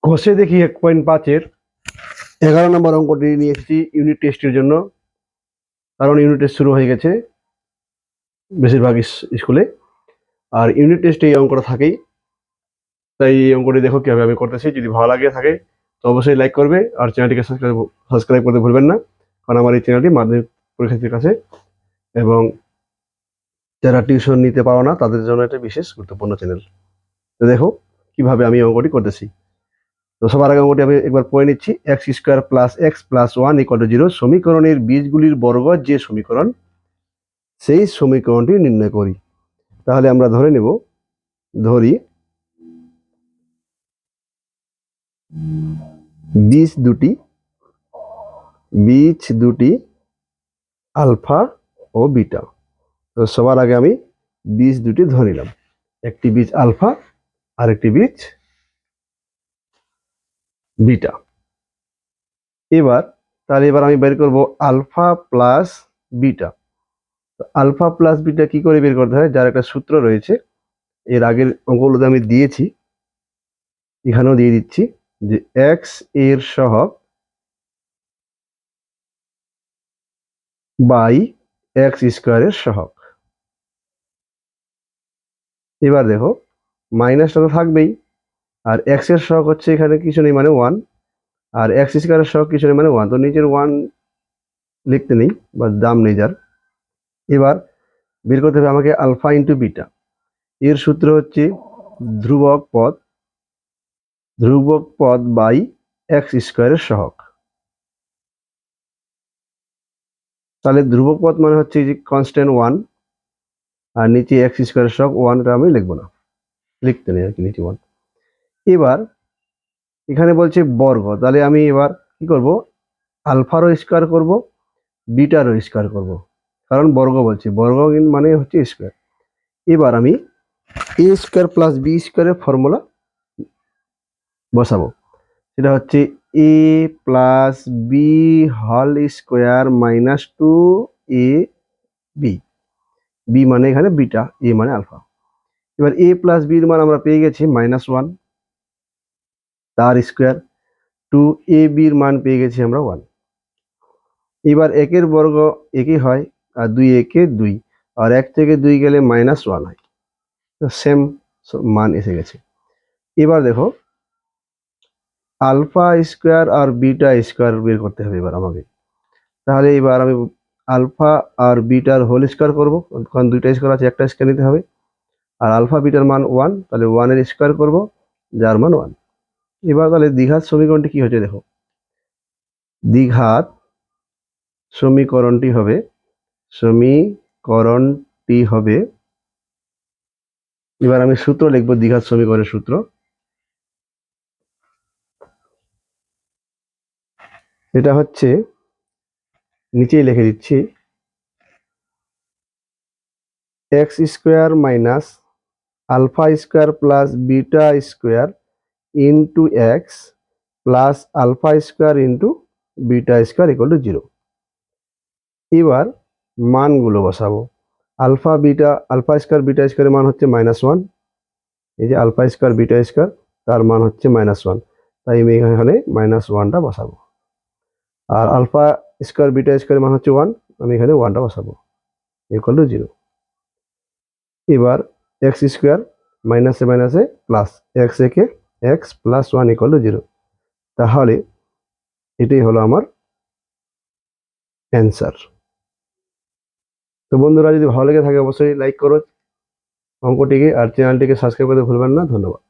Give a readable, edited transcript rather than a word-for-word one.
ঘষে দেখি 1.5-এর 11 নম্বর অঙ্কটি নিয়ে এসেছি ইউনিট টেস্টের জন্য, কারণ ইউনিট টেস্ট শুরু হয়ে গেছে বেশিরভাগ স্কুলে, আর ইউনিট টেস্টে এই অঙ্কটা থাকেই। তাই এই অঙ্কটি দেখো কিভাবে আমি করতেছি। যদি ভালো লাগে থাকে তো অবশ্যই লাইক করবে, আর চ্যানেলটিকে সাবস্ক্রাইব করতে ভুলবেন না, কারণ আমার এই চ্যানেলটি মাধ্যমিক পরীক্ষার্থীর কাছে এবং যারা টিউশন নিতে পারো না তাদের জন্য এটা বিশেষ গুরুত্বপূর্ণ চ্যানেল। তো দেখো কিভাবে আমি অঙ্কটি করতেছি। তো সবার আগে অঙ্কটি আমি একবার পড়ে নিচ্ছি। x² + x + 1 = 0 সমীকরণের বীজগুলির বর্গ যে সমীকরণ, সেই সমীকরণটি নির্ণয় করি। তাহলে আমরা ধরি বীজ দুটি আলফা ও বিটা। তো সবার আগে আমি বীজ দুটি ধরে নিলাম, একটি বীজ আলফা আর একটি বীজ বিটা। এবার আমি বের করব alpha plus beta. Alpha plus beta কি করে বের করতে হয়, যার একটা সূত্র রয়েছে, এর আগের অঙ্কগুলোতে আমি দিয়েছি, এখানেও দিয়ে দিচ্ছি, যে এক্স এর সহগ বাই x² এর সহগ। এবার দেখো মাইনাসটা তো থাকবেই, আর x এর সহগ হচ্ছে এখানে কিছু নেই মানে 1, আর x² এর সহগ কিছু নেই মানে 1, তো নিচের 1 লিখতে নেই বা দাম নেই যার। এবার বের করতে হবে আমাকে আলফা ইন্টু বিটা। এর সূত্র হচ্ছে ধ্রুবক পদ বাই x² এর সহগ। তাহলে ধ্রুবক পদ মানে হচ্ছে যে কনস্ট্যান্ট 1, আর নিচে x² এর সহগ 1টা আমি লিখবো না, লিখতে নেই আর কি নিচে 1। এবার এখানে বলছে বর্গ, তাহলে আমি এবার কি করব, আলফারও স্কোয়ার করব, বিটারও স্কোয়ার করব, কারণ বর্গ বলছে, বর্গ মানে হচ্ছে স্কোয়ার। এবার আমি a² + b² এর ফর্মুলা বসাবো, সেটা হচ্ছে a + b² - 2ab। b মানে এখানে বিটা, a মানে আলফা। এবার a + b এর মান আমরা পেয়ে গেছি -1, তার স্কোয়ার, 2ab এর মান পেয়ে গেছি আমরা 1। এবার একের বর্গ একই হয়, আর 2 একে 2, আর 1 থেকে 2 গেলে -1 হয়, সেম মান এসে গেছে। এবার দেখো আলফা স্কোয়ার আর বিটা স্কোয়ার বের করতে হবে এবার আমাকে। তাহলে এবার আমি আলফা আর বিটার হোল স্কোয়ার করবো, কারণ দুইটা স্কোয়ার আছে, একটা স্কোয়ার নিতে হবে। আর আলফা বিটার মান 1, তাহলে 1 এর স্কোয়ার করবো, যার মান 1। এবার তাহলে দ্বিঘাত সমীকরণটি কি হচ্ছে দেখো, দ্বিঘাত সমীকরণটি হবে, এবার আমি সূত্র লিখবো দ্বিঘাত সমীকরণের সূত্র। এটা হচ্ছে, নিচেই লিখে দিচ্ছি, x² - আলফা² + বিটা² ইন্টু x প্লাস আলফা² ইন্টু বিটা² = 0। এবার মানগুলো বসাবো, আলফা² বিটা² মান হচ্ছে -1, এই যে আলফা² বিটা² তার মান হচ্ছে -1, তাই আমি এখানে -1টা বসাবো। আর আলফা² বিটা² মান হচ্ছে 1, আমি এখানে 1টা বসাবো, = 0। এবার x² মাইনাসে মাইনাসে প্লাস, x একে x + 1 = 0। তাহলে এটাই হলো আমার অ্যান্সার। তো বন্ধুরা, যদি ভালো লেগে থাকে অবশ্যই লাইক করো অঙ্কটিকে, আর চ্যানেলটিকে সাবস্ক্রাইব করতে ভুলবেন না। ধন্যবাদ।